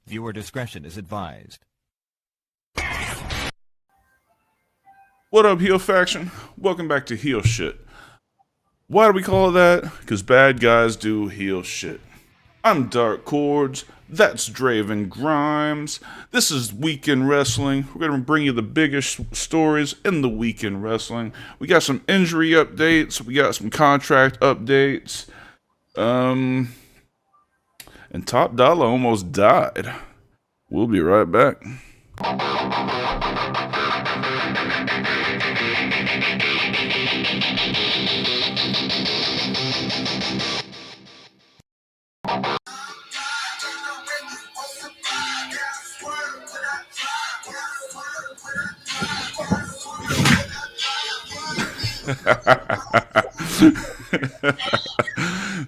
Viewer discretion is advised. What up, Heel Faction? Welcome back to Heel Shit. Why do we call it that? Because bad guys do heel shit. I'm Dark Cordz. That's Draven Grimes. This is Weekend Wrestling. We're going to bring you the biggest stories in the Weekend Wrestling. We got some injury updates. We got some contract updates. And Top Dollar almost died. We'll be right back.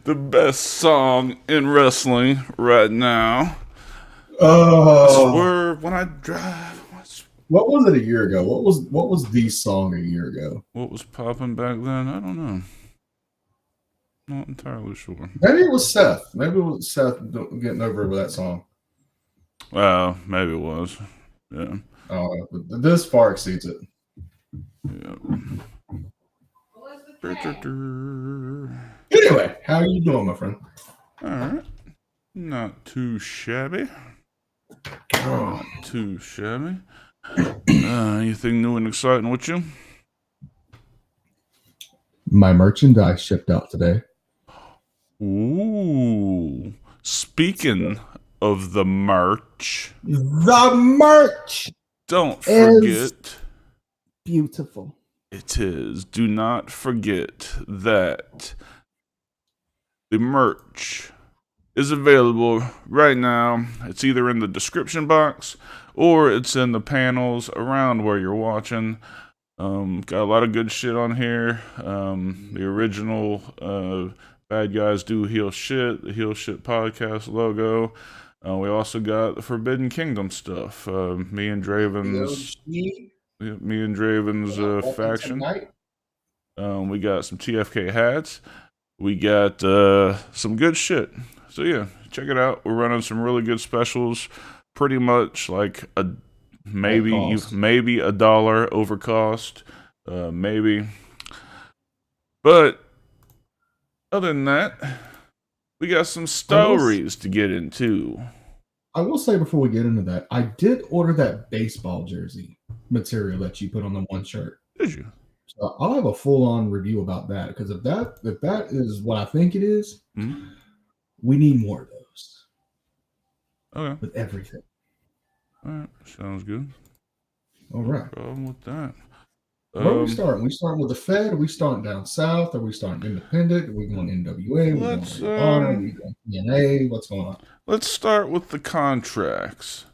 The best song in wrestling right now. Swerve when I drive. What was it a year ago? What was the song a year ago? What was popping back then? I don't know. Not entirely sure. Maybe it was Seth. Maybe it was Seth getting over with that song. Maybe it was. Yeah. But this far exceeds it. Yeah. Anyway, how are you doing, my friend? All right. Not too shabby. Not too shabby. Anything new and exciting with you? My merchandise shipped out today. Ooh. Speaking of the merch. The merch! Don't forget. Beautiful. It is. Do not forget that the merch is available right now. It's either in the description box or it's in the panels around where you're watching. Got a lot of good shit on here. The original Bad Guys Do Heel Shit, the Heel Shit podcast logo. We also got the Forbidden Kingdom stuff. Me and Draven's faction. We got some TFK hats. We got some good shit. So yeah, check it out. We're running some really good specials. Pretty much like maybe $1 over cost. Maybe. But other than that, we got some stories to get into. I will say before we get into that, I did order that baseball jersey material that you put on the one shirt. Did you? So I'll have a full-on review about that, because if that is what I think it is, we need more of those. Okay. With everything. All right. Sounds good. All right. No problem with that. Where are we starting? We starting with the Fed? Are we starting down south? Are we starting independent? Are we going NWA? Are we going TNA? What's going on? Let's start with the contracts.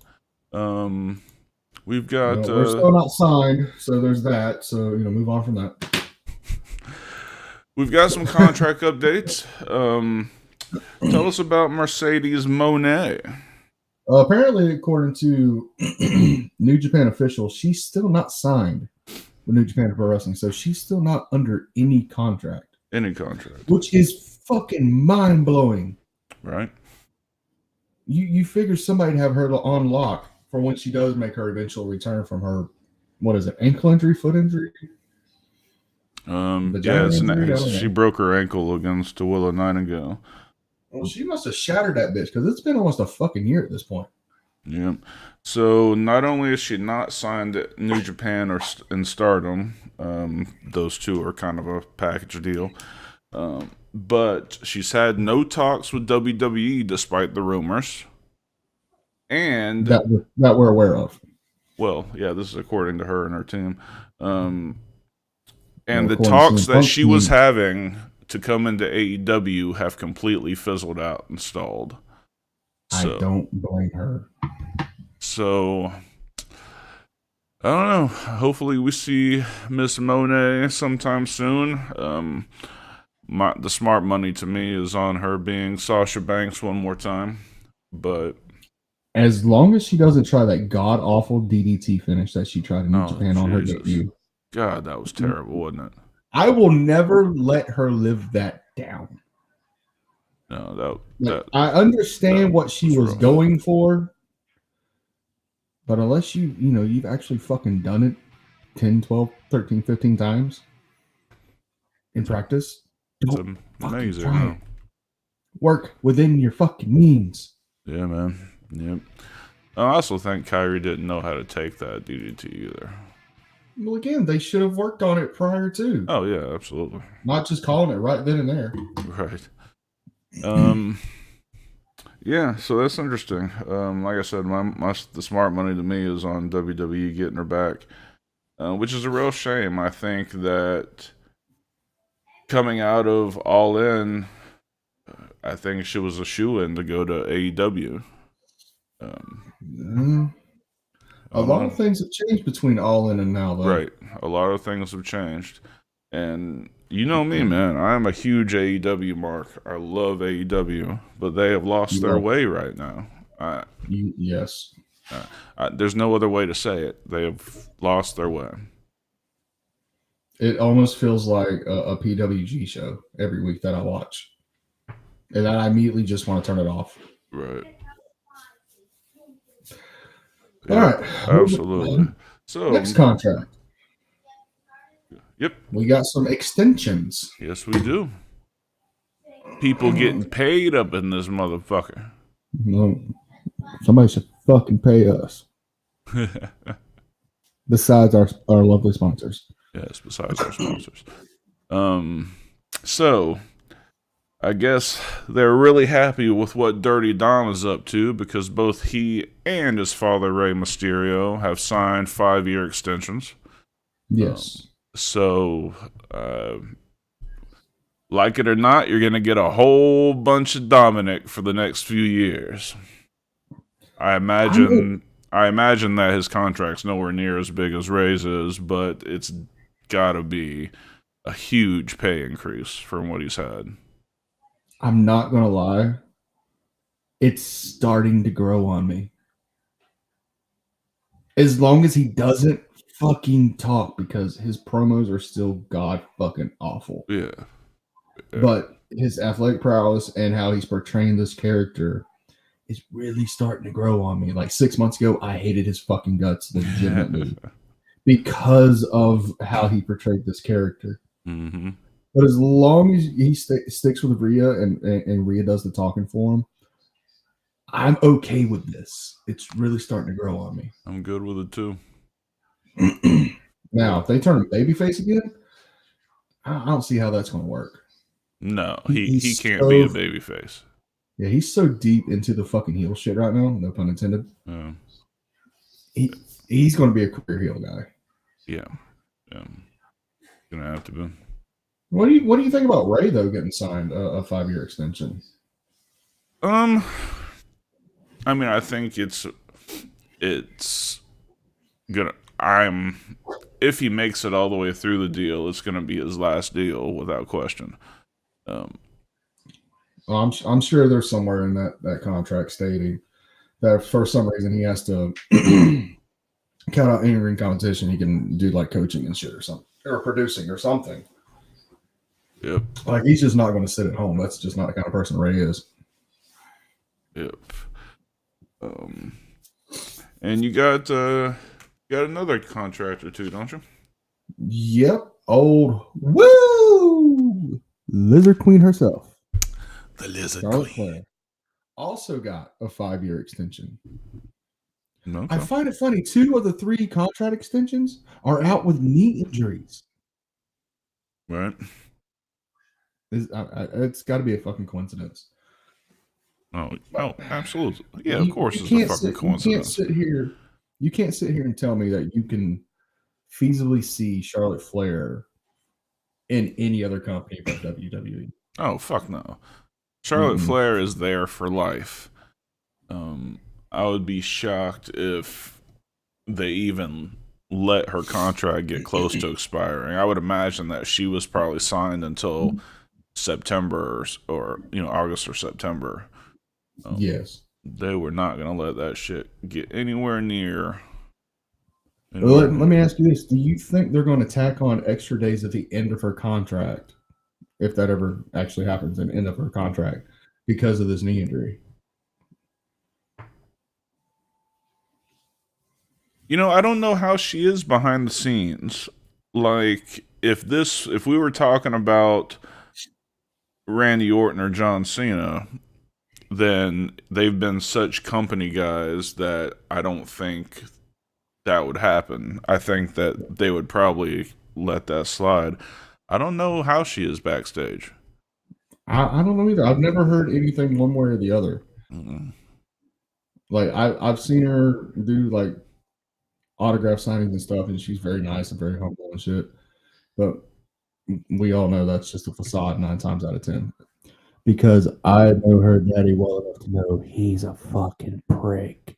We've got. We're still not signed, so there's that. So move on from that. We've got some contract updates. Tell us about Mercedes Moné. Apparently, according to New Japan officials, she's still not signed with New Japan Pro Wrestling, so she's still not under any contract. Which is fucking mind-blowing. Right. You figure somebody'd have her on lock for when she does make her eventual return from her, what is it, ankle injury, foot injury? She broke her ankle against Willa 9 ago. Well, she must have shattered that bitch, because it's been almost a fucking year at this point. Yeah. So not only is she not signed at New Japan or in Stardom, those two are kind of a package deal, but she's had no talks with WWE despite the rumors. And that we're aware of. Well, yeah, this is according to her and her team. And the talks that she was having to come into AEW have completely fizzled out and stalled. I don't blame her. So, I don't know. Hopefully we see Miss Moné sometime soon. The smart money to me is on her being Sasha Banks one more time. But as long as she doesn't try that god-awful DDT finish that she tried in New Japan on her debut. God, that was terrible, wasn't it? I will never let her live that down. No, I understand what she was going for, But unless you've actually fucking done it 10, 12, 13, 15 times in practice, don't fucking amazing, try huh? it. Work within your fucking means. Yeah, man. Yep. I also think Kyrie didn't know how to take that DDT either. Well, again, they should have worked on it prior to. Oh yeah, absolutely. Not just calling it right then and there. Right. Yeah, so that's interesting. Like I said, the smart money to me is on WWE getting her back, which is a real shame. I think that coming out of All In, I think she was a shoe-in to go to AEW. A lot of things have changed between All In and now, though. Right. A lot of things have changed. And you know me, man. I'm a huge AEW mark. I love AEW, but they have lost their way right now. Yes. There's no other way to say it. They have lost their way. It almost feels like a PWG show every week that I watch. And I immediately just want to turn it off. Right. All right. Absolutely. So next contract. Yep. We got some extensions. Yes, we do. People getting paid up in this motherfucker. No, somebody should fucking pay us. Besides our lovely sponsors. Yes, besides our sponsors. So I guess they're really happy with what Dirty Dom is up to because both he and his father, Rey Mysterio, have signed 5-year extensions. Yes. So, like it or not, you're going to get a whole bunch of Dominic for the next few years. I imagine that his contract's nowhere near as big as Rey's is, but it's got to be a huge pay increase from what he's had. I'm not going to lie. It's starting to grow on me. As long as he doesn't fucking talk, because his promos are still god fucking awful. Yeah. But his athletic prowess and how he's portraying this character is really starting to grow on me. Like 6 months ago, I hated his fucking guts legitimately because of how he portrayed this character. Mm-hmm. But as long as he sticks with Rhea and Rhea does the talking for him, I'm okay with this. It's really starting to grow on me. I'm good with it too. Now, if they turn him babyface again, I don't see how that's going to work. No, he can't be a babyface. Yeah, he's so deep into the fucking heel shit right now. No pun intended. Yeah. He's going to be a career heel guy. Yeah. Gonna have to be. What do you think about Ray though getting signed a 5-year extension? I mean, I think it's gonna. If he makes it all the way through the deal, it's gonna be his last deal without question. I'm sure there's somewhere in that contract stating that if for some reason he has to cut out any ring competition, he can do like coaching and shit or something, or producing or something. Yep. Like he's just not going to sit at home. That's just not the kind of person Ray is. Yep. And you got another contract or two, don't you? Yep. Old woo Lizard Queen herself. The Lizard Charlotte Queen. Flair also got a 5-year extension. Okay. I find it funny. 2 of the 3 contract extensions are out with knee injuries. Right. It's got to be a fucking coincidence. Oh, absolutely. Yeah, of course it's a fucking coincidence. You can't sit here and tell me that you can feasibly see Charlotte Flair in any other company but WWE. Oh, fuck no. Charlotte Flair is there for life. I would be shocked if they even let her contract get close to expiring. I would imagine that she was probably signed until September or August or September. Yes. They were not going to let that shit get anywhere near. Let me ask you this. Do you think they're going to tack on extra days at the end of her contract, if that ever actually happens, at the end of her contract, because of this knee injury? You know, I don't know how she is behind the scenes. Like, if we were talking about Randy Orton or John Cena, then they've been such company guys that I don't think that would happen. I think that they would probably let that slide. I don't know how she is backstage. I don't know either. I've never heard anything one way or the other. Mm-hmm. Like I've seen her do like autograph signings and stuff, and she's very nice and very humble and shit. But we all know that's just a facade 9 times out of 10. Because I know her daddy well enough to know he's a fucking prick.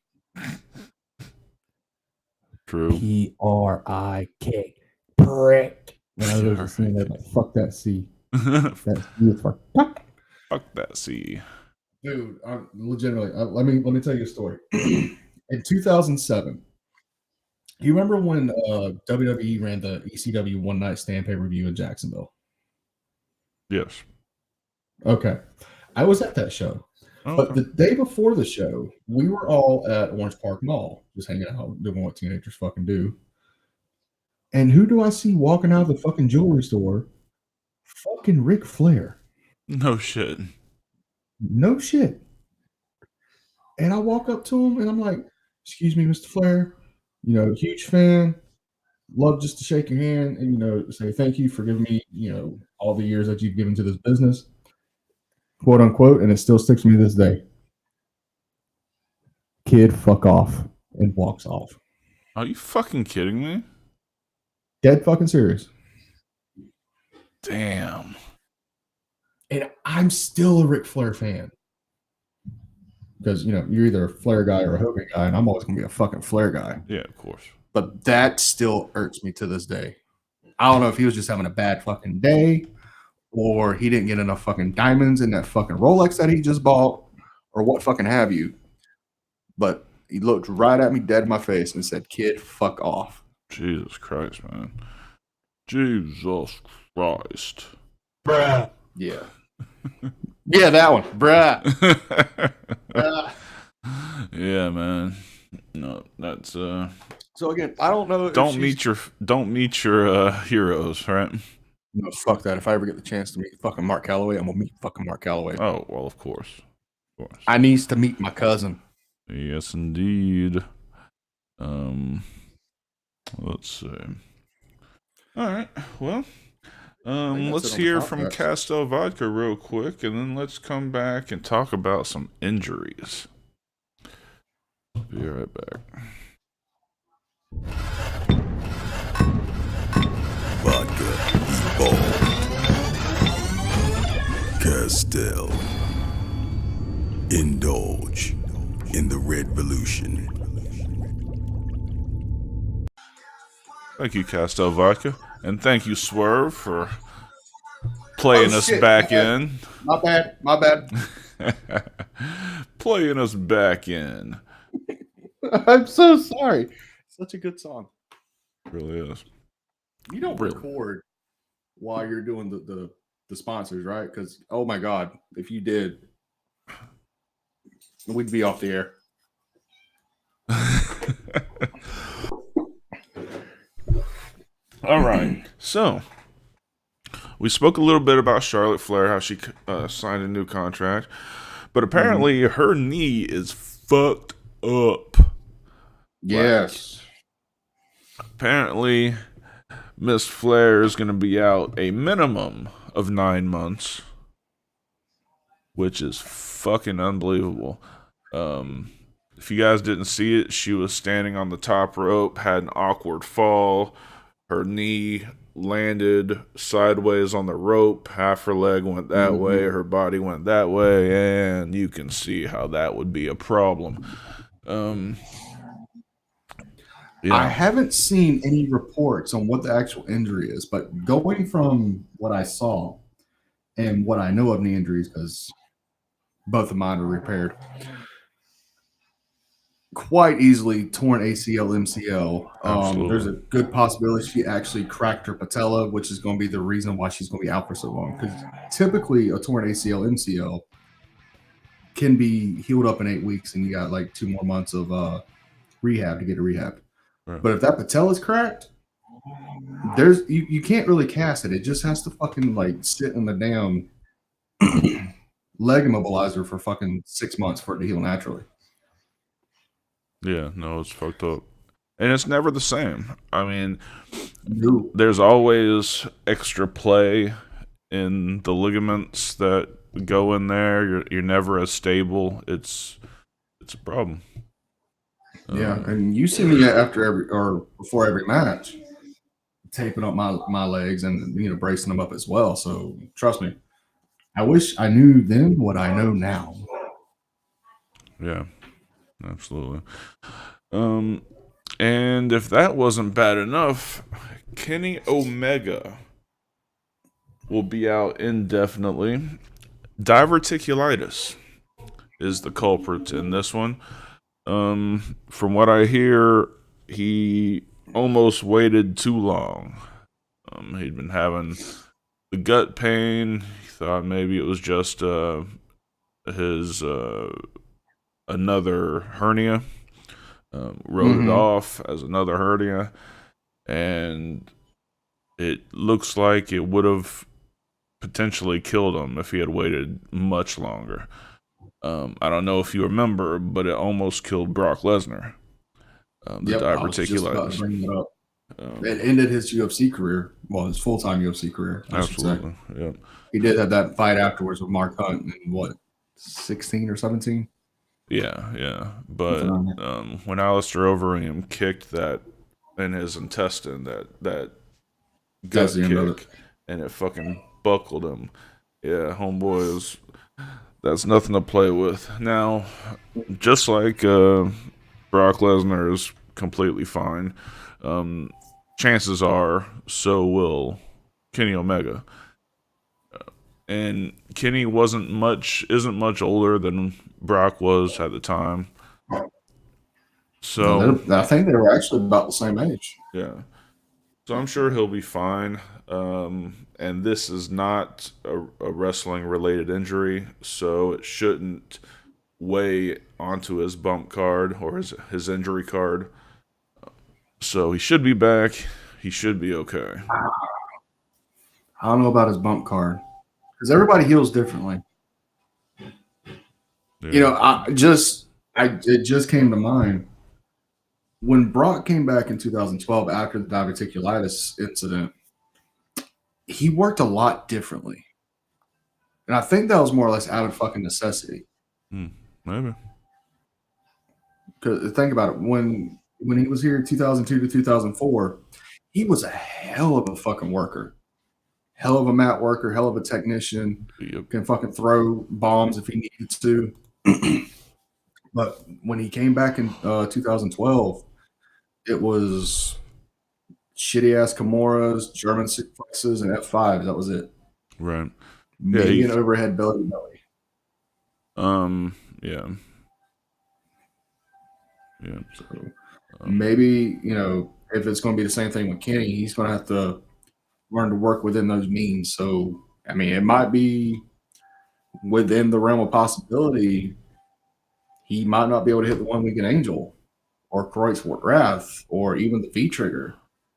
True. P-R-I-K. Prick. When I was saying that, like, fuck that C. That C is for fuck. Fuck that C. Dude, legitimately, let me tell you a story. In 2007, you remember when WWE ran the ECW One Night Stand pay-per-view in Jacksonville? Yes. Okay. I was at that show. Okay. But the day before the show, we were all at Orange Park Mall, just hanging out, doing what teenagers fucking do. And who do I see walking out of the fucking jewelry store? Fucking Ric Flair. No shit. No shit. And I walk up to him and I'm like, excuse me, Mr. Flair, you know, huge fan. Love just to shake your hand and, you know, say thank you for giving me, you know, all the years that you've given to this business, quote unquote. And it still sticks with me this day. Kid, fuck off, and walks off. Are you fucking kidding me? Dead fucking serious. Damn. And I'm still a Ric Flair fan. Because, you know, you're either a Flair guy or a Hogan guy, and I'm always going to be a fucking Flair guy. Yeah, of course. But that still irks me to this day. I don't know if he was just having a bad fucking day, or he didn't get enough fucking diamonds in that fucking Rolex that he just bought, or what fucking have you. But he looked right at me dead in my face and said, kid, fuck off. Jesus Christ, man. Jesus Christ. Bruh. Yeah. Yeah, that one. Bruh. Yeah, man. No, that's So again, I don't know. Don't meet your heroes, right? No, fuck that. If I ever get the chance to meet fucking Mark Calloway, I'm gonna meet fucking Mark Calloway. Oh, well, of course. Of course. I needs to meet my cousin. Yes, indeed. Let's see. All right. Well, let's hear from Castel Vodka real quick, and then let's come back and talk about some injuries. Be right back. Vodka, ball. Castel. Indulge in the Red Revolution. Thank you, Castel Vodka, and thank you, Swerve, for playing us back in. My bad. Playing us back in. I'm so sorry. Such a good song. It really is. You don't record while you're doing the sponsors, right? Because, oh my God, if you did, we'd be off the air. All right. So, we spoke a little bit about Charlotte Flair, how she signed a new contract. But apparently her knee is fucked up. Yes. Like, apparently, Miss Flair is going to be out a minimum of 9 months, which is fucking unbelievable. If you guys didn't see it, she was standing on the top rope, had an awkward fall. Her knee landed sideways on the rope. Half her leg went that way, her body went that way, and you can see how that would be a problem. Yeah. I haven't seen any reports on what the actual injury is, but going from what I saw and what I know of knee injuries, because both of mine are repaired, quite easily torn ACL, MCL. There's a good possibility she actually cracked her patella, which is going to be the reason why she's going to be out for so long. Because typically a torn ACL, MCL can be healed up in 8 weeks, and you got like 2 more months of rehab to get it rehabbed. Right. But if that patella is cracked, there's you can't really cast it. It just has to fucking like sit in the damn leg immobilizer for fucking 6 months for it to heal naturally. Yeah, no, it's fucked up. And it's never the same. I mean, No. there's always extra play in the ligaments that go in there. You're never as stable. It's a problem. Yeah, and you see me after every or before every match, taping up my legs and bracing them up as well. So trust me, I wish I knew then what I know now. Yeah, absolutely. And if that wasn't bad enough, Kenny Omega will be out indefinitely. Diverticulitis is the culprit in this one. From what I hear, he almost waited too long. He'd been having the gut pain. He thought maybe it was just his another hernia. Wrote it off as another hernia, and it looks like it would have potentially killed him if he had waited much longer. I don't know if you remember, but it almost killed Brock Lesnar. The diverticulitis. It up. It ended his UFC career, well, his full-time UFC career. Absolutely, yeah. He did have that fight afterwards with Mark Hunt in what, 16 or 17? Yeah. But when Alistair Overeem kicked that in his intestine, that gut kick, and it fucking buckled him. Yeah, homeboy that's nothing to play with. Now, just like Brock Lesnar is completely fine, chances are so will Kenny Omega. And Kenny isn't much older than Brock was at the time. So I think they were actually about the same age. Yeah. So I'm sure he'll be fine. And this is not a wrestling related injury, so it shouldn't weigh onto his bump card or his injury card. So he should be back. He should be okay. I don't know about his bump card because everybody heals differently. Yeah. It just came to mind when Brock came back in 2012 after the diverticulitis incident. He worked a lot differently, and I think that was more or less out of fucking necessity. Maybe. Because think about it, when he was here 2002 to 2004, he was a hell of a fucking worker. Hell of a mat worker, hell of a technician. Yep. Can fucking throw bombs if he needed to. But when he came back in 2012, it was shitty ass Kimuras, German suplexes, and F5s. That was it. Right. Maybe an overhead belly to belly. Yeah. So maybe, if it's going to be the same thing with Kenny, he's going to have to learn to work within those means. So, I mean, it might be within the realm of possibility. He might not be able to hit the one weekend angel or Kreuzfort Wrath or even the V trigger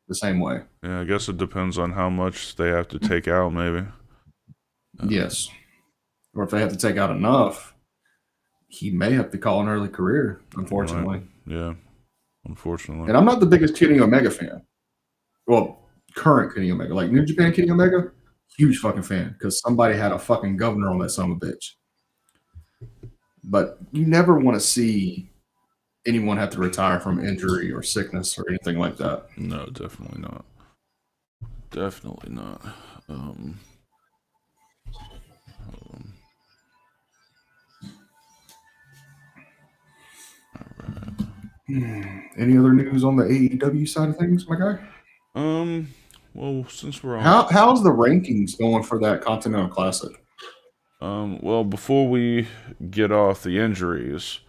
the same way. Yeah, I guess it depends on how much they have to take out, maybe. Yes. Or if they have to take out enough, he may have to call an early career, unfortunately. Right. Yeah, unfortunately. And I'm not the biggest Kenny Omega fan. Well, current Kenny Omega. Like New Japan Kenny Omega, huge fucking fan because somebody had a fucking governor on that son of a bitch. But you never want to see anyone have to retire from injury or sickness or anything like that. No, definitely not. Definitely not. Any other news on the AEW side of things, my guy? Well, since we're on, how's the rankings going for that Continental Classic? Well, before we get off the injuries,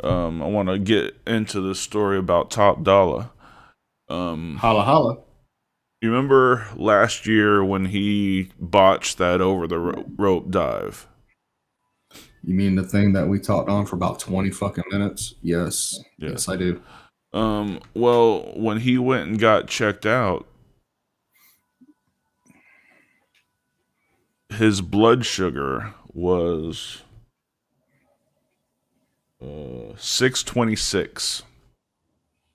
I want to get into this story about Top Dollar. Holla holla. You remember last year when he botched that over the rope dive? You mean the thing that we talked on for about 20 fucking minutes? Yes. Yeah. Yes, I do. Well, when he went and got checked out, his blood sugar was 626,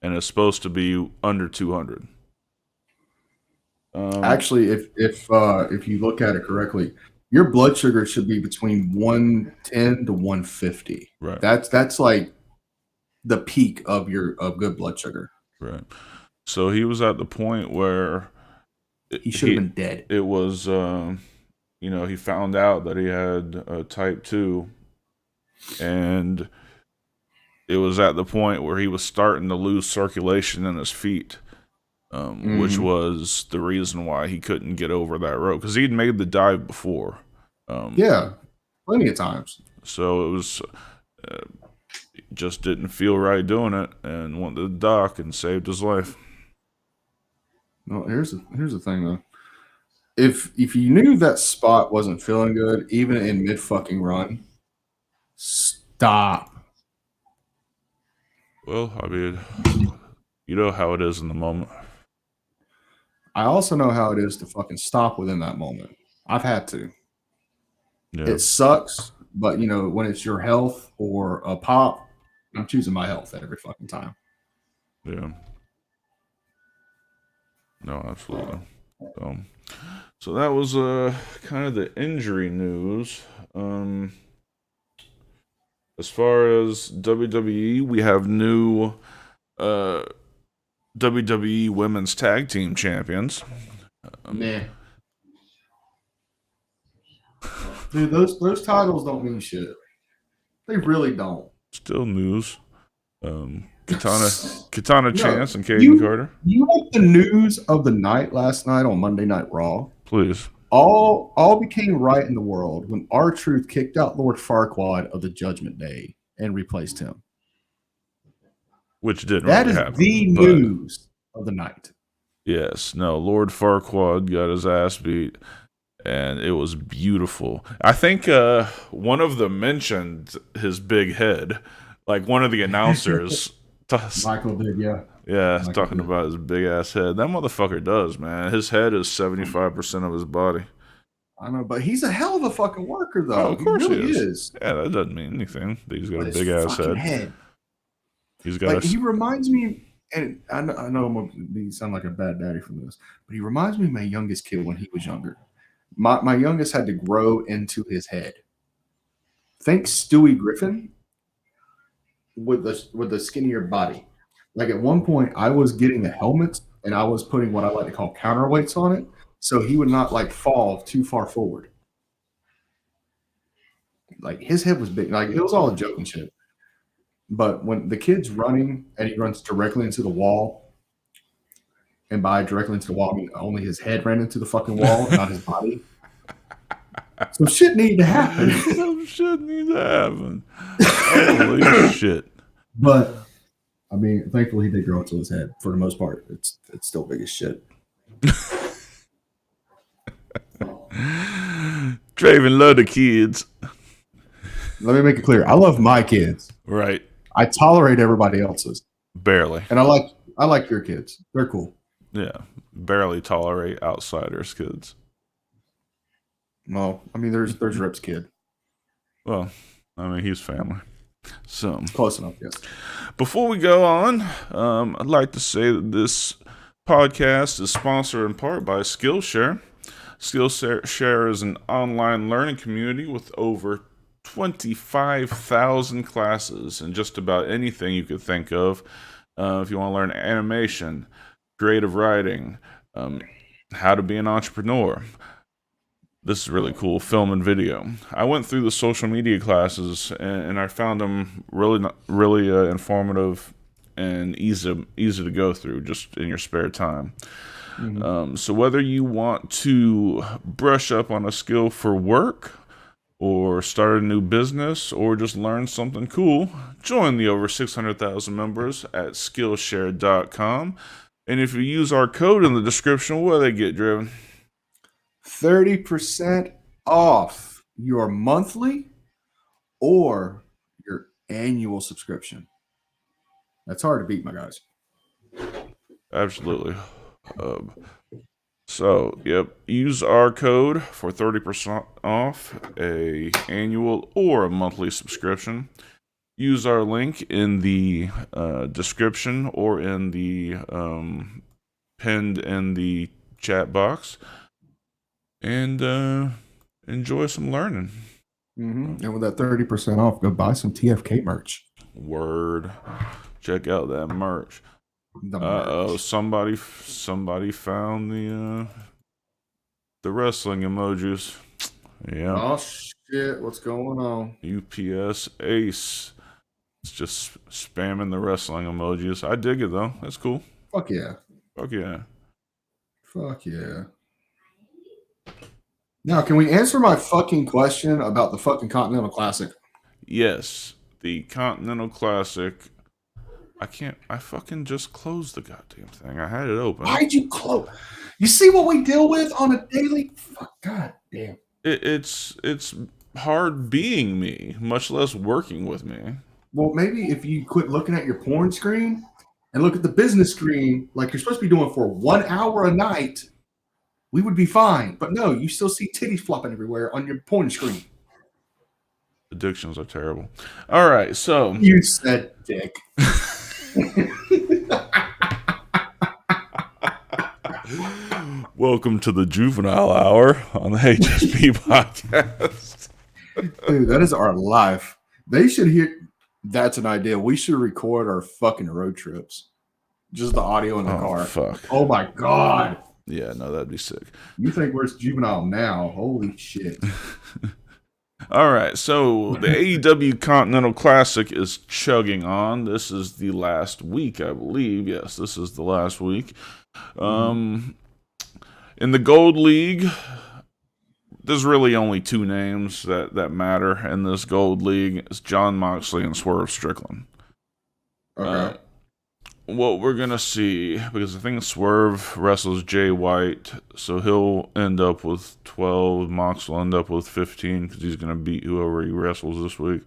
and it's supposed to be under 200. Actually, if you look at it correctly, your blood sugar should be between 110 to 150. Right. That's like the peak of good blood sugar. Right. So he was at the point where he should have been dead. It was, he found out that he had type 2, and it was at the point where he was starting to lose circulation in his feet, which was the reason why he couldn't get over that rope, because he'd made the dive before. Yeah, plenty of times. So it was just didn't feel right doing it, and went to the doc and saved his life. Well, here's the thing though. If you knew that spot wasn't feeling good, even in mid fucking run, stop. Well, I mean, you know how it is in the moment. I also know how it is to fucking stop within that moment. I've had to. Yeah. It sucks, but when it's your health or a pop, I'm choosing my health at every fucking time. Yeah. No, absolutely. So that was kind of the injury news. As far as WWE, we have new WWE Women's Tag Team Champions. Man. Dude, those titles don't mean shit. They really don't. Still news. Katana Chance and Kaden Carter. You want the news of the night last night on Monday Night Raw? Please. All became right in the world when R-Truth kicked out Lord Farquaad of the Judgment Day and replaced him. Which didn't that really is happen. The news of the night. Yes. No, Lord Farquaad got his ass beat, and it was beautiful. I think one of them mentioned his big head. Like one of the announcers. Michael did, yeah. Yeah, talking about his big ass head. That motherfucker does, man. His head is 75% of his body. I know, but he's a hell of a fucking worker, though. Oh, of course he really is. Yeah, that doesn't mean anything. He's got a big ass head. He's got he reminds me, and I know I'm gonna sound like a bad daddy from this, but he reminds me of my youngest kid when he was younger. My youngest had to grow into his head. Think Stewie Griffin with the skinnier body. Like at one point, I was getting the helmet and I was putting what I like to call counterweights on it, so he would not fall too far forward. Like his head was big. Like it was all a joke and shit. But when the kid's running and he runs directly into the wall, and by directly into the wall, I mean only his head ran into the fucking wall, not his body. Some shit need to happen. Some shit need to happen. Holy shit. But I mean, thankfully he did grow into his head. For the most part, it's still big as shit. Draven love the kids. Let me make it clear. I love my kids. Right. I tolerate everybody else's. Barely. And I like your kids. They're cool. Yeah. Barely tolerate outsiders' kids. Well, I mean, there's Rip's kid. Well, I mean, he's family. So close enough, yes. Before we go on, I'd like to say that this podcast is sponsored in part by Skillshare. Skillshare is an online learning community with over 25,000 classes in just about anything you could think of. If you want to learn animation, creative writing, how to be an entrepreneur. This is really cool, film and video. I went through the social media classes and I found them really informative and easy to go through just in your spare time. Mm-hmm. So whether you want to brush up on a skill for work or start a new business or just learn something cool, join the over 600,000 members at Skillshare.com. And if you use our code in the description, what do they get, Driven? 30% off your monthly or your annual subscription. That's hard to beat, my guys. Absolutely. So, yep, use our code for 30% off a annual or a monthly subscription. Use our link in the description or in the pinned in the chat box, and enjoy some learning. And with that 30% off, go buy some TFK merch. Word. Check out that merch. Uh-oh, somebody found the wrestling emojis. Yeah. Oh shit, what's going on? UPS Ace. It's just spamming the wrestling emojis. I dig it though. That's cool. Fuck yeah. Fuck yeah. Fuck yeah. Now, can we answer my fucking question about the fucking Continental Classic? Yes. The Continental Classic. I fucking just closed the goddamn thing. I had it open. Why'd you close? You see what we deal with on a daily? Fuck, god damn. It's hard being me, much less working with me. Well, maybe if you quit looking at your porn screen and look at the business screen like you're supposed to be doing for 1 hour a night, we would be fine. But no, you still see titties flopping everywhere on your porn screen. Addictions are terrible. All right, so you said dick. Welcome to the Juvenile Hour on the HSP podcast. Dude, that is our life. They should hear. That's an idea. We should record our fucking road trips. Just the audio in the car. Fuck. Oh my god. Yeah, no, that'd be sick. You think we're juvenile now? Holy shit. All right, so the AEW Continental Classic is chugging on. This is the last week, I believe. Yes, this is the last week. In the Gold League, there's really only two names that matter in this Gold League. It's Jon Moxley and Swerve Strickland. Okay. What we're going to see, because I think Swerve wrestles Jay White, so he'll end up with 12. Mox will end up with 15 because he's going to beat whoever he wrestles this week.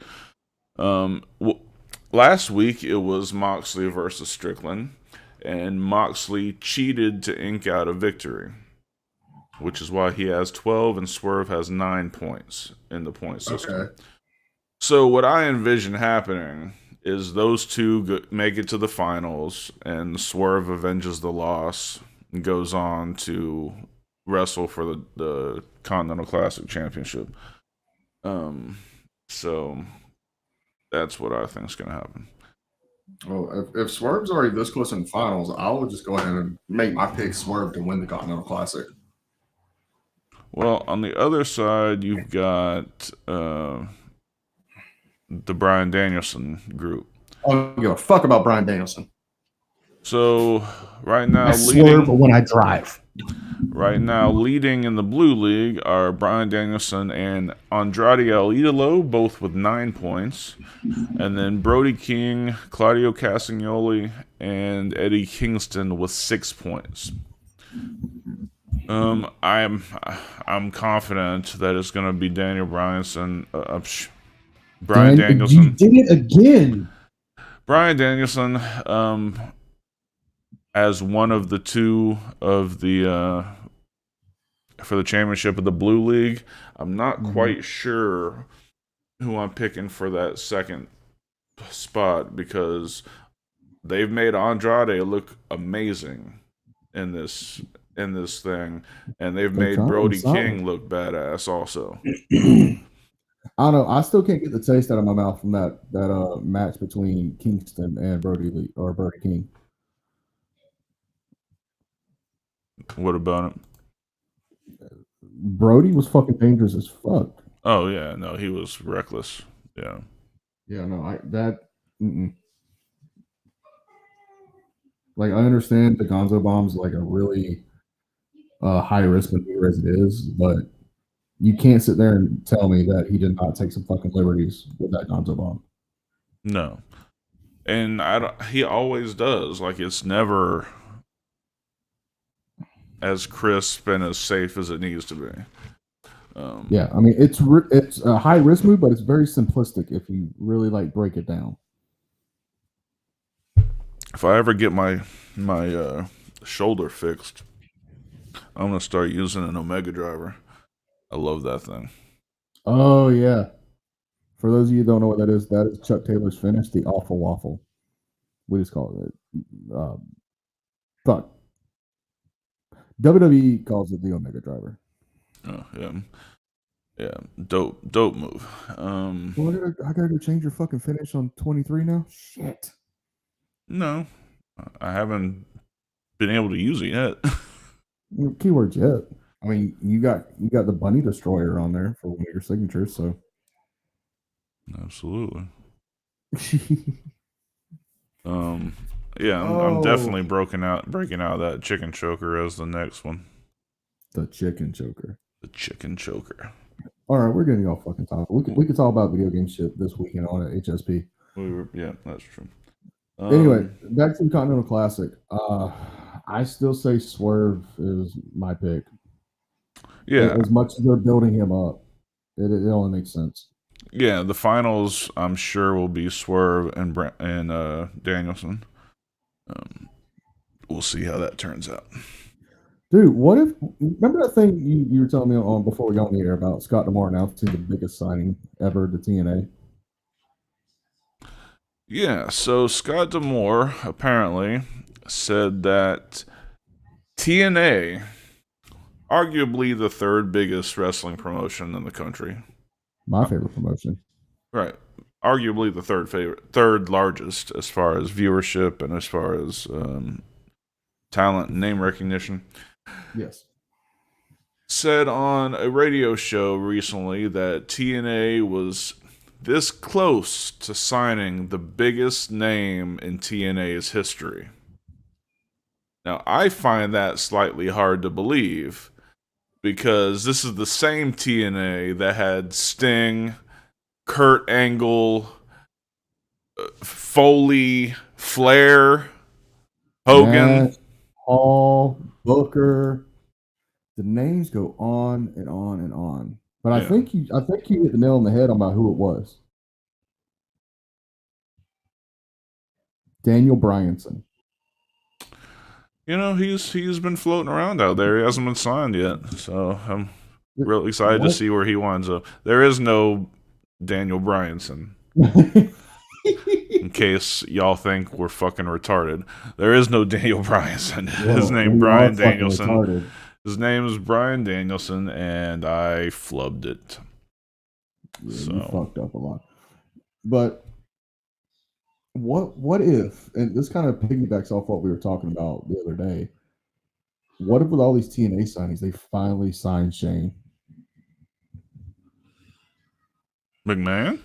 Last week, it was Moxley versus Strickland, and Moxley cheated to ink out a victory, which is why he has 12 and Swerve has 9 points in the point system. Okay. So what I envision happening is those two make it to the finals, and Swerve avenges the loss and goes on to wrestle for the Continental Classic Championship. So that's what I think is going to happen. Well, if Swerve's already this close in the finals, I will just go ahead and make my pick Swerve to win the Continental Classic. Well, on the other side, you've got the Bryan Danielson group. I don't give a fuck about Bryan Danielson. So right now, Swerve when I drive. Right now, leading in the Blue League are Bryan Danielson and Andrade El Idolo, both with 9 points, and then Brody King, Claudio Castagnoli, and Eddie Kingston with 6 points. I'm confident that it's going to be Daniel Bryanson. Bryan Danielson. You did it again. Bryan Danielson, as one of the two of the for the championship of the Blue League. I'm not quite sure who I'm picking for that second spot because they've made Andrade look amazing in this thing, and they've made Brody King look badass also. I don't know. I still can't get the taste out of my mouth from that match between Kingston and Brody King. What about him? Brody was fucking dangerous as fuck. Oh yeah, no, he was reckless. Yeah. Yeah, no, like I understand the Gonzo Bomb's like a really high risk maneuver as it is, but you can't sit there and tell me that he did not take some fucking liberties with that Gonzo Bomb. No, and he always does. Like it's never as crisp and as safe as it needs to be. Yeah, I mean it's a high risk move, but it's very simplistic if you really like break it down. if I ever get my shoulder fixed, I'm gonna start using an Omega driver. I love that thing. Oh yeah. For those of you who don't know what that is Chuck Taylor's finish, the awful waffle. We just call it. Fuck. WWE calls it the Omega driver. Oh yeah, dope move. Well, I gotta go change your fucking finish on 23 now. Shit. No, I haven't been able to use it yet. Keywords yet. I mean, you got the Bunny Destroyer on there for one of your signatures, so absolutely. Yeah, I'm definitely breaking out of that chicken choker as the next one. The chicken choker. The chicken choker. All right, we're getting off fucking topic. We could talk about video game shit this weekend on HSP. Yeah, that's true. Anyway, back to the Continental Classic. I still say Swerve is my pick. Yeah. As much as they're building him up, it only makes sense. Yeah, the finals I'm sure will be Swerve and Danielson. We'll see how that turns out. Dude, what if remember that thing you were telling me on before we got on the air about Scott D'Amore announcing the biggest signing ever to TNA? Yeah, so Scott D'Amore apparently said that TNA, arguably the third biggest wrestling promotion in the country. My favorite promotion. Right. Arguably the third largest as far as viewership and as far as talent and name recognition. Yes. Said on a radio show recently that TNA was this close to signing the biggest name in TNA's history. Now, I find that slightly hard to believe because this is the same TNA that had Sting, Kurt Angle, Foley, Flair, Hogan, Nash, Hall, Booker. The names go on and on and on. But I think you hit the nail on the head about who it was. Daniel Bryanson. You know, he's been floating around out there. He hasn't been signed yet. So I'm real excited to see where he winds up. There is no Daniel Bryanson. In case y'all think we're fucking retarded. There is no Daniel Bryanson. His name Bryan Danielson. Retarded. His name is Bryan Danielson, and I flubbed it. Yeah, so you fucked up a lot. But what if, and this kind of piggybacks off what we were talking about the other day, what if with all these TNA signings, they finally signed Shane? McMahon?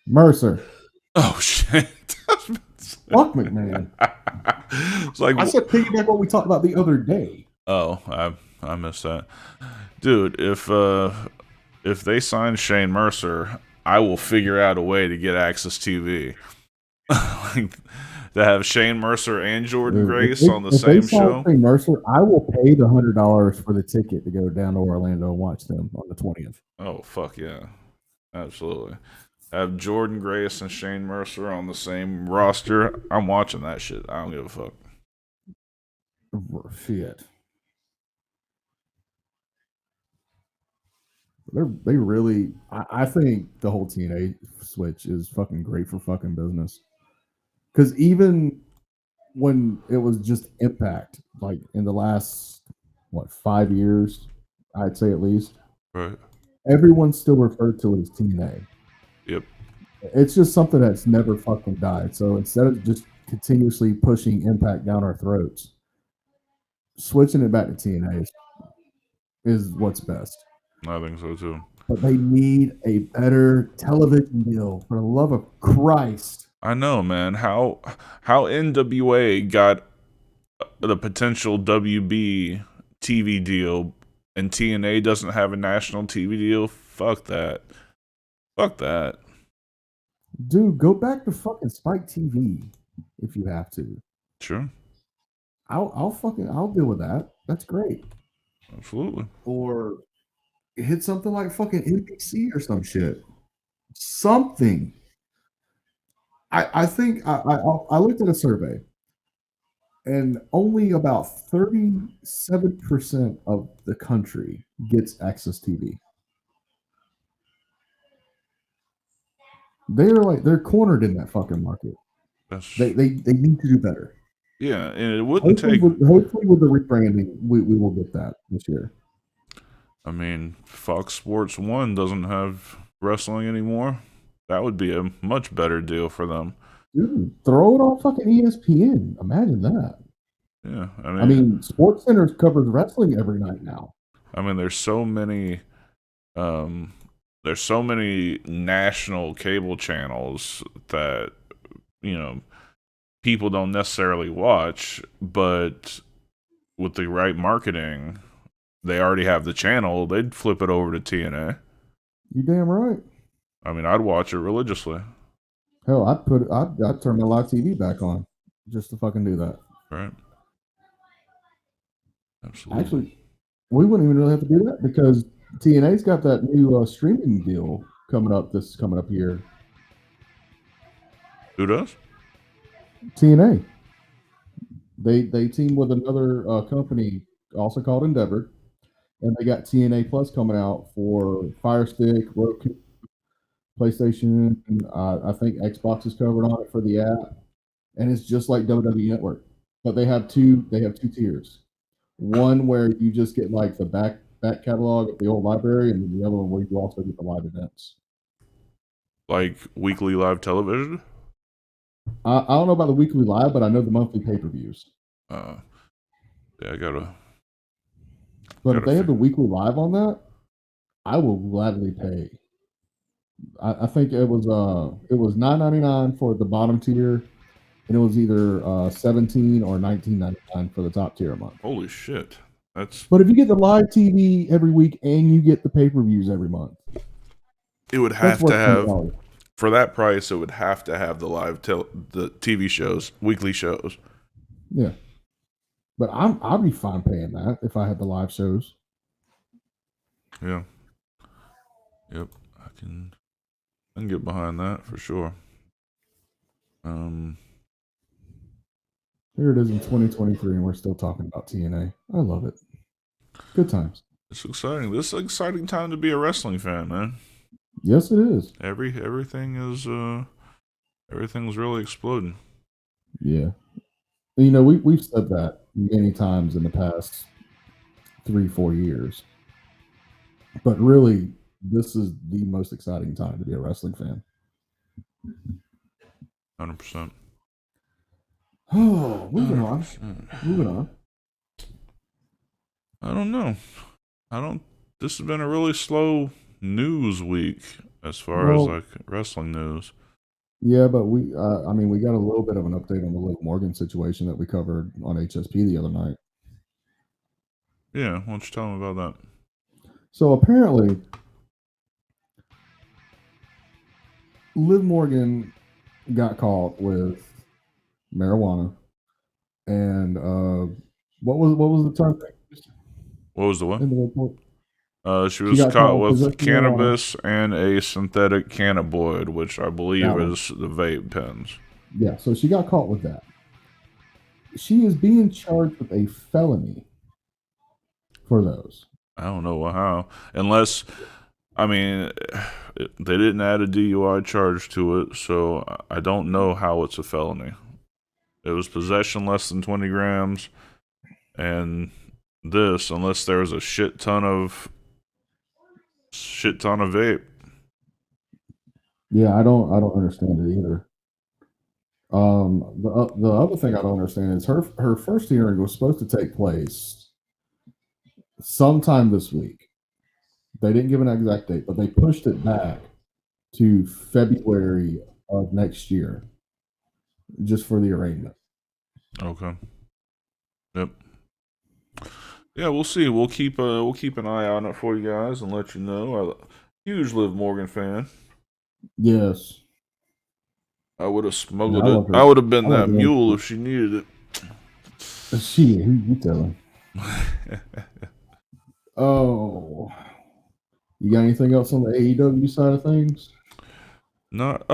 Mercer. Oh, shit. Fuck McMahon. It's like, I said piggyback what we talked about the other day. Oh, I missed that. Dude, if they sign Shane Mercer, I will figure out a way to get Access TV. Like, to have Shane Mercer and Jordan Grace on the same show. Shane Mercer, I will pay the $100 for the ticket to go down to Orlando and watch them on the 20th. Oh, fuck yeah. Absolutely. Have Jordan Grace and Shane Mercer on the same roster. I'm watching that shit. I don't give a fuck. Shit. They really, I think the whole TNA switch is fucking great for fucking business. Because even when it was just Impact, like in the last, 5 years, I'd say at least, right? Everyone still referred to it as TNA. Yep. It's just something that's never fucking died. So instead of just continuously pushing Impact down our throats, switching it back to TNA is what's best. I think so too. But they need a better television deal, for the love of Christ. I know, man. How NWA got the potential WB TV deal and TNA doesn't have a national TV deal? Fuck that. Fuck that. Dude, go back to fucking Spike TV if you have to. Sure. I'll deal with that. That's great. Absolutely. Or hit something like fucking NBC or some shit. Something. I think I looked at a survey. And only about 37% of the country gets access TV. They're cornered in that fucking market. They need to do better. Yeah, and it wouldn't take. Hopefully, with the rebranding, we will get that this year. I mean, Fox Sports 1 doesn't have wrestling anymore. That would be a much better deal for them. Dude, throw it on fucking ESPN. Imagine that. Yeah, I mean, SportsCenter covers wrestling every night now. I mean, there's so many national cable channels that, you know, people don't necessarily watch, but with the right marketing, they already have the channel. They'd flip it over to TNA. You damn right. I mean, I'd watch it religiously. Hell, I'd turn my live TV back on just to fucking do that. Right. Absolutely. Actually, we wouldn't even really have to do that because TNA's got that new streaming deal coming up here. Who does? TNA. They team with another company also called Endeavor, and they got TNA Plus coming out for Fire Stick, Roku, PlayStation. I think Xbox is covered on it for the app, and it's just like WWE Network, but they have two tiers. One where you just get like the back catalog of the old library, and then the other one where you also get the live events. Like weekly live television? I don't know about the weekly live, but I know the monthly pay-per-views. Yeah, I gotta. But if they have the weekly live on that, I will gladly pay. I think it was $9.99 for the bottom tier, and it was either $17 or $19.99 for the top tier a month. Holy shit! But if you get the live TV every week and you get the pay-per-views every month, it would have to have $20. For that price. It would have to have the the TV shows, weekly shows. Yeah, but I'd be fine paying that if I had the live shows. Yeah. Yep, I can get behind that for sure. Here it is in 2023, and we're still talking about TNA. I love it. Good times. It's exciting. This is an exciting time to be a wrestling fan, man. Yes, it is. Everything's really exploding. Yeah. You know, we've said that many times in the past 3-4 years. But really, this is the most exciting time to be a wrestling fan. 100%. Oh, moving on. I don't know. This has been a really slow news week as far as like wrestling news. Yeah, but we got a little bit of an update on the Liv Morgan situation that we covered on HSP the other night. Yeah, why don't you tell them about that? So apparently, Liv Morgan got caught with marijuana, and what was the term? What was the what? In the report? She was caught with cannabis and a synthetic cannabinoid, which I believe is the vape pens. Yeah, so she got caught with that. She is being charged with a felony for those. I don't know how. Unless, I mean, they didn't add a DUI charge to it, so I don't know how it's a felony. It was possession less than 20 grams, and this, unless there was a shit ton of vape. Yeah, I don't understand it either. The other thing I don't understand is her first hearing was supposed to take place sometime this week. They didn't give an exact date, but they pushed it back to February of next year, just for the arraignment. Okay. Yep. Yeah, we'll see. We'll keep an eye on it for you guys and let you know. I'm a huge Liv Morgan fan. Yes. I would have smuggled it. I would have been that mule if she needed it. She, who you telling? Oh. You got anything else on the AEW side of things? Not.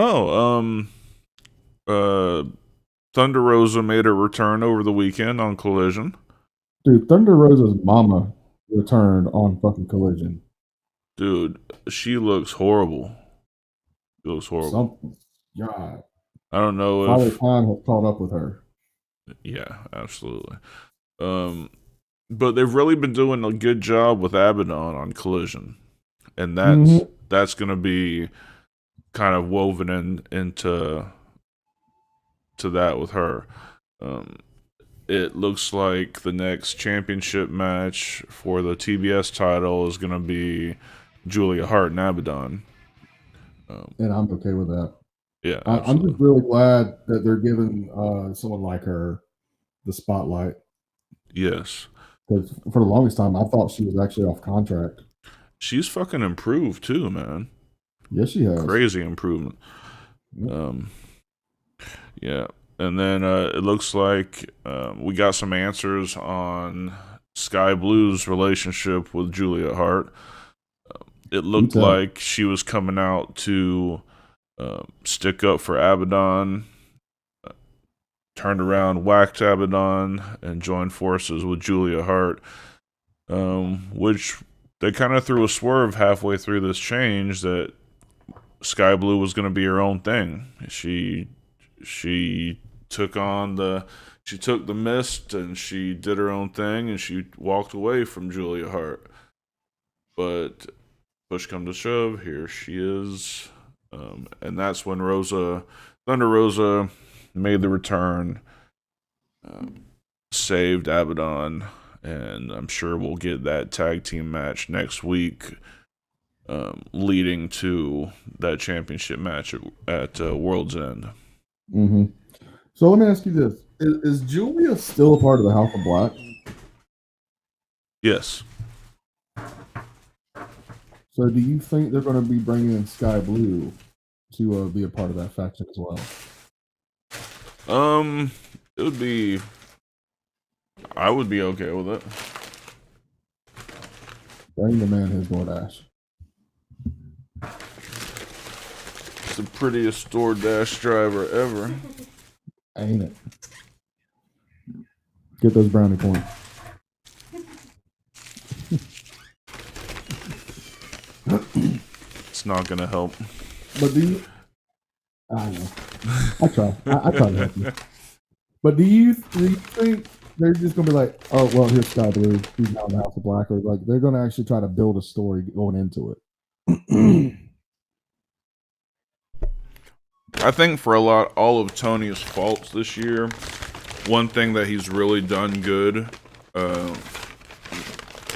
Thunder Rosa made her return over the weekend on Collision. Dude, Thunder Rosa's mama returned on fucking Collision. Dude, she looks horrible. She looks horrible. God. I don't know Father if Time has caught up with her. Yeah, absolutely. But they've really been doing a good job with Abaddon on Collision, and that's going to be kind of woven into that with her. It looks like the next championship match for the TBS title is going to be Julia Hart and Abaddon. And I'm okay with that. Yeah, I'm just really glad that they're giving someone like her the spotlight. Yes. Because for the longest time, I thought she was actually off contract. She's fucking improved too, man. Yes, she has. Crazy improvement. Yeah. And then it looks like we got some answers on Sky Blue's relationship with Julia Hart. It looked like she was coming out to stick up for Abaddon, turned around, whacked Abaddon, and joined forces with Julia Hart, which they kind of threw a swerve halfway through this change that Sky Blue was going to be her own thing. She took the mist and she did her own thing and she walked away from Julia Hart. But push come to shove, here she is. And that's when Thunder Rosa made the return, saved Abaddon, and I'm sure we'll get that tag team match next week, leading to that championship match at World's End. Mm-hmm. So let me ask you this. Is Julia still a part of the House of Black? Yes. So do you think they're going to be bringing in Sky Blue to be a part of that faction as well? It would be... I would be okay with it. Bring the man his DoorDash. It's the prettiest DoorDash driver ever. Ain't it? Get those brownie points. It's not gonna help. But do you? I know. I try. I try to help you. But do you think they're just gonna be like, oh well, here's Sky Blue, he's now in the House of Black, or like they're gonna actually try to build a story going into it? I think for all of Tony's faults this year, one thing that he's really done good,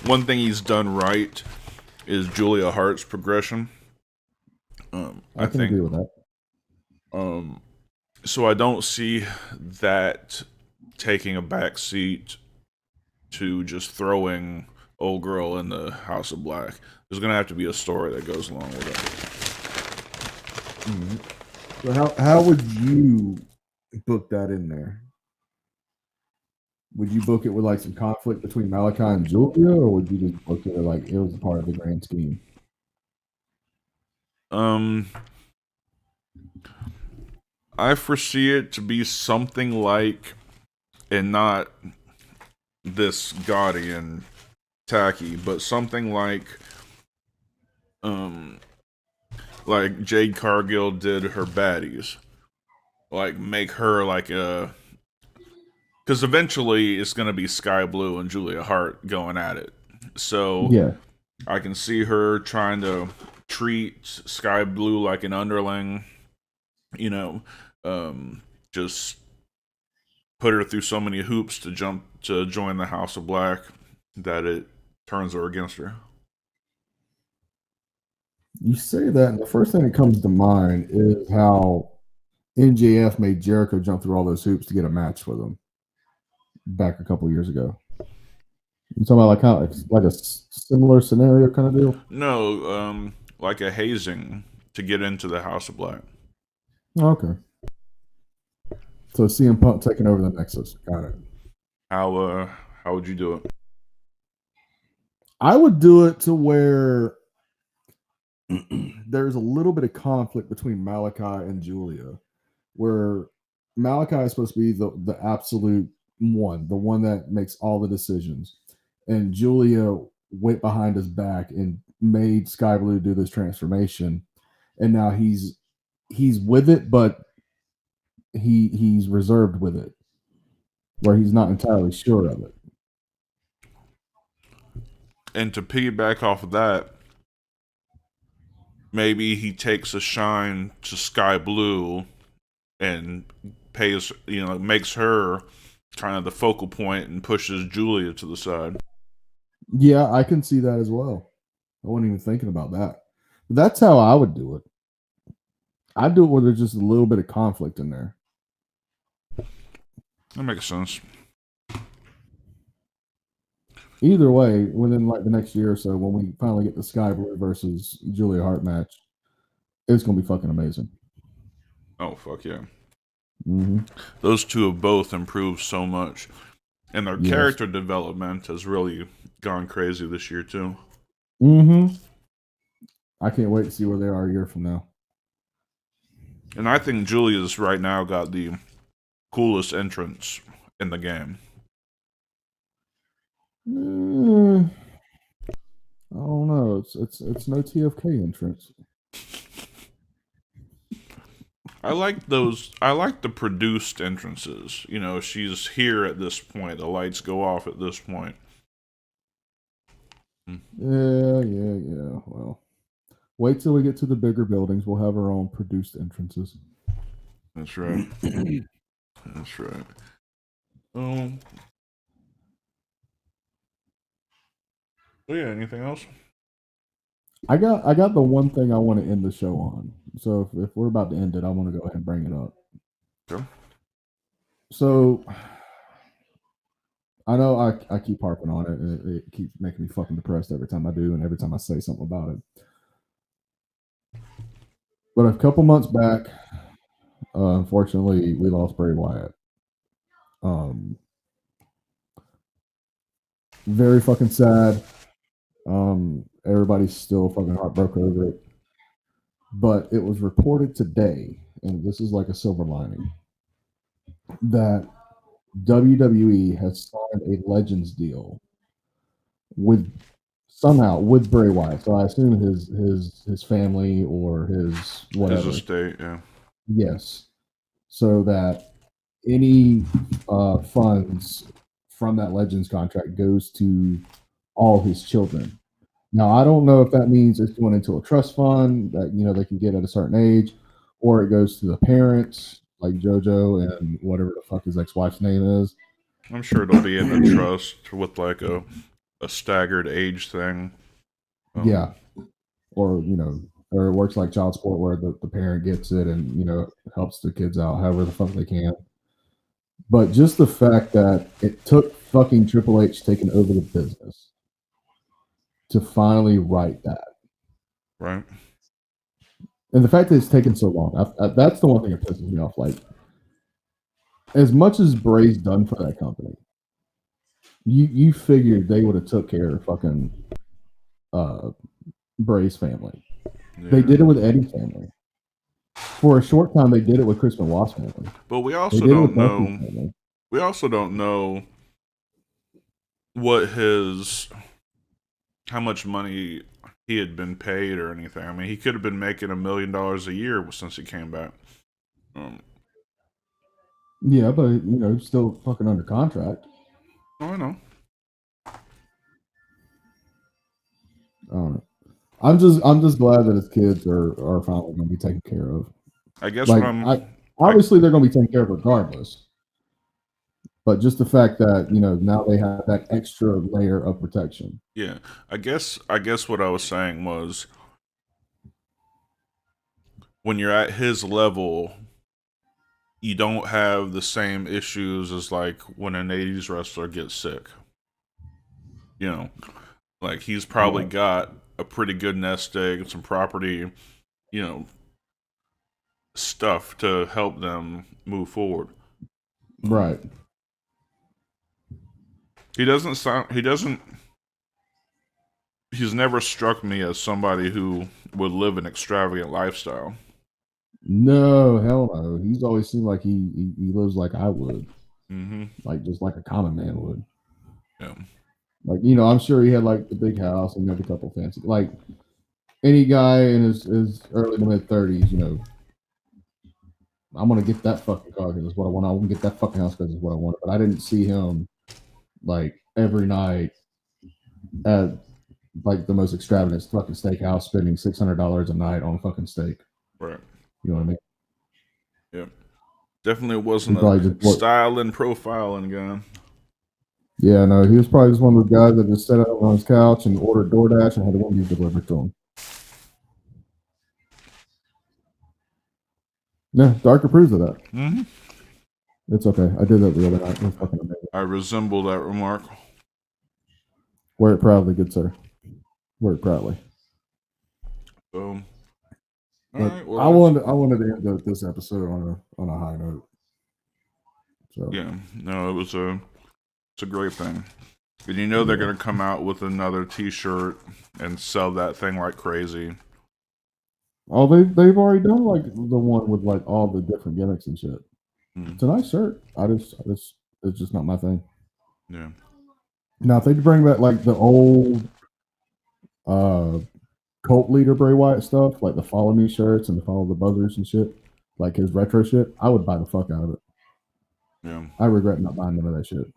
one thing he's done right, is Julia Hart's progression. I can agree with that. So I don't see that taking a back seat to just throwing old girl in the House of Black. There's gonna have to be a story that goes along with it. Mm-hmm. So how would you book that in there? Would you book it with like some conflict between Malachi and Julia, or would you just book it like it was a part of the grand scheme? I foresee it to be something like, and not this gaudy and tacky, but something like Jade Cargill did her baddies. Like, make her like a... Because eventually it's going to be Sky Blue and Julia Hart going at it. So yeah, I can see her trying to treat Sky Blue like an underling, you know, just put her through so many hoops to join the House of Black that it turns her against her. You say that, and the first thing that comes to mind is how NJF made Jericho jump through all those hoops to get a match with him back a couple years ago. You talking about like how like a similar scenario kind of deal? No, like a hazing to get into the House of Black. Okay. So CM Punk taking over the Nexus. Got it. How would you do it? I would do it to where there's a little bit of conflict between Malachi and Julia, where Malachi is supposed to be the absolute one, the one that makes all the decisions. And Julia went behind his back and made Sky Blue do this transformation. And now he's with it, but he's reserved with it, where he's not entirely sure of it. And to piggyback off of that, maybe he takes a shine to Sky Blue and pays, makes her kind of the focal point and pushes Julia to the side. Yeah, I can see that as well. I wasn't even thinking about that. But that's how I would do it. I'd do it where there's just a little bit of conflict in there. That makes sense. Either way, within like the next year or so, when we finally get the Sky Blue versus Julia Hart match, it's gonna be fucking amazing. Oh fuck yeah! Mm-hmm. Those two have both improved so much, and their character development has really gone crazy this year too. Mm-hmm. I can't wait to see where they are a year from now. And I think Julia's right now got the coolest entrance in the game. I don't know. It's no TFK entrance. I like those. I like the produced entrances. She's here at this point. The lights go off at this point. Yeah. Well, wait till we get to the bigger buildings. We'll have our own produced entrances. That's right. That's right. So yeah, anything else? I got the one thing I want to end the show on. So if we're about to end it, I want to go ahead and bring it up. Sure. So I know I keep harping on it, and it keeps making me fucking depressed every time I do, and every time I say something about it. But a couple months back, unfortunately, we lost Bray Wyatt. Very fucking sad. Everybody's still fucking heartbroken over it. But it was reported today, and this is like a silver lining, that WWE has signed a Legends deal with Bray Wyatt. So I assume his family or his whatever. His estate, yeah. Yes. So that any funds from that Legends contract goes to all his children. Now, I don't know if that means it's going into a trust fund that, they can get at a certain age, or it goes to the parents, like JoJo and whatever the fuck his ex-wife's name is. I'm sure it'll be in the trust with like a staggered age thing. Yeah. Or it works like child support where the parent gets it and, helps the kids out however the fuck they can. But just the fact that it took fucking Triple H taking over the business to finally write that. Right. And the fact that it's taken so long, that's the one thing that pisses me off. Like, as much as Bray's done for that company, you figured they would have took care of fucking Bray's family. Yeah. They did it with Eddie's family. For a short time, they did it with Chris Benoit's family. But we also don't know. We also don't know how much money he had been paid or anything. I mean, he could have been making $1 million a year since he came back. Yeah, but still fucking under contract. Oh, I know. I don't know. I'm just glad that his kids are finally going to be taken care of. I guess obviously they're going to be taken care of regardless. But just the fact that now they have that extra layer of protection. Yeah, I guess what I was saying was when you're at his level, you don't have the same issues as like when an 80s wrestler gets sick. Like he's probably got a pretty good nest egg, some property, stuff to help them move forward. Right. He's never struck me as somebody who would live an extravagant lifestyle. No, hell no. He's always seemed like he lives like I would. Mm-hmm. Like just like a common man would. Yeah. Like, you know, I'm sure he had like the big house and he had a couple fancy, like any guy in his early to mid 30s, you know, I'm gonna get that fucking car because it's what I want. I want to get that fucking house because it's what I want. But I didn't see him like every night at like the most extravagant fucking steakhouse spending $600 a night on fucking steak. Right. You know what I mean? Yeah. Definitely wasn't a style and profiling guy. Yeah, no, he was probably just one of those guys that just sat up on his couch and ordered DoorDash and had the Wendy's delivered to him. Yeah, Dark approves of that. Mm-hmm. It's okay. I did that the other night. It was fucking amazing. I resemble that remark. Wear it proudly, good sir. Wear it proudly. So, right, well, I wanted to end this episode on a high note. So yeah, no, it's a great thing. And you know they're gonna come out with another T-shirt and sell that thing like crazy. Oh, they've already done like the one with like all the different gimmicks and shit. It's a nice shirt. It's just not my thing. Yeah. Now if they bring back like the old cult leader Bray Wyatt stuff, like the Follow Me shirts and the Follow the Buzzers and shit, like his retro shit, I would buy the fuck out of it. Yeah. I regret not buying none of that shit.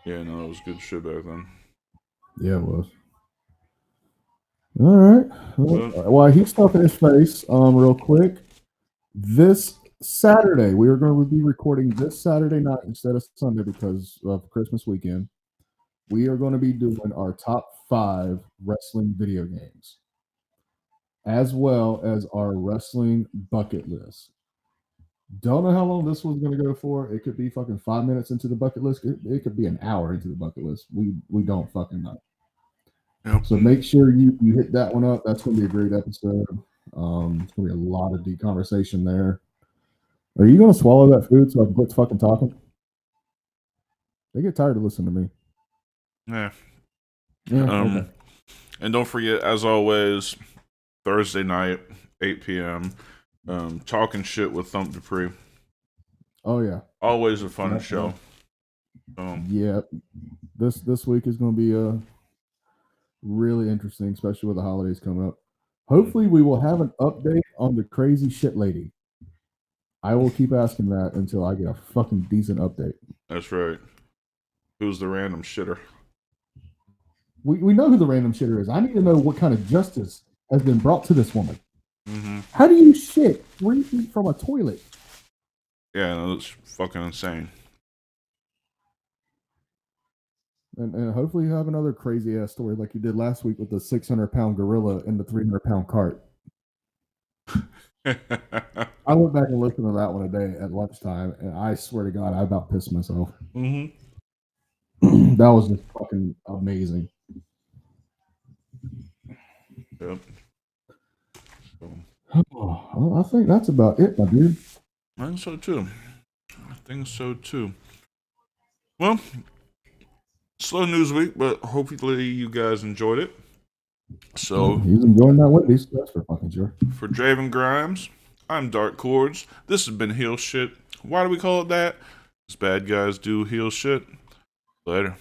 Yeah, no, it was good shit back then. Yeah, it was. All right. While he's stuffing his face, real quick, this Saturday, we are going to be recording this Saturday night instead of Sunday because of Christmas weekend. We are going to be doing our top 5 wrestling video games, as well as our wrestling bucket list. Don't know how long this one's going to go for. It could be fucking 5 minutes into the bucket list. It could be an hour into the bucket list. We don't fucking know. Yep. So make sure you hit that one up. That's going to be a great episode. It's going to be a lot of deep conversation there. Are you going to swallow that food so I can quit fucking talking? They get tired of listening to me. Yeah. Okay. And don't forget, as always, Thursday night, 8 p.m., talking shit with Thump Dupree. Oh yeah. Always a fun show. Yeah. This week is going to be really interesting, especially with the holidays coming up. Hopefully we will have an update on the crazy shit lady. I will keep asking that until I get a fucking decent update. That's right. Who's the random shitter? We know who the random shitter is. I need to know what kind of justice has been brought to this woman. Mm-hmm. How do you shit 3 feet from a toilet? Yeah, no, that's fucking insane. And hopefully you have another crazy ass story like you did last week with the 600-pound gorilla and the 300-pound cart. I went back and listened to that one today at lunchtime, and I swear to God, I about pissed myself. Mm-hmm. That was just fucking amazing. Yep. Well, I think that's about it, my dude. I think so too. Well, slow news week, but hopefully you guys enjoyed it. So he's enjoying that Wendy's. That's for fucking sure. For Draven Grimes, I'm Dark Cordz. This has been Heel Shit. Why do we call it that? Because bad guys do heel shit. Later.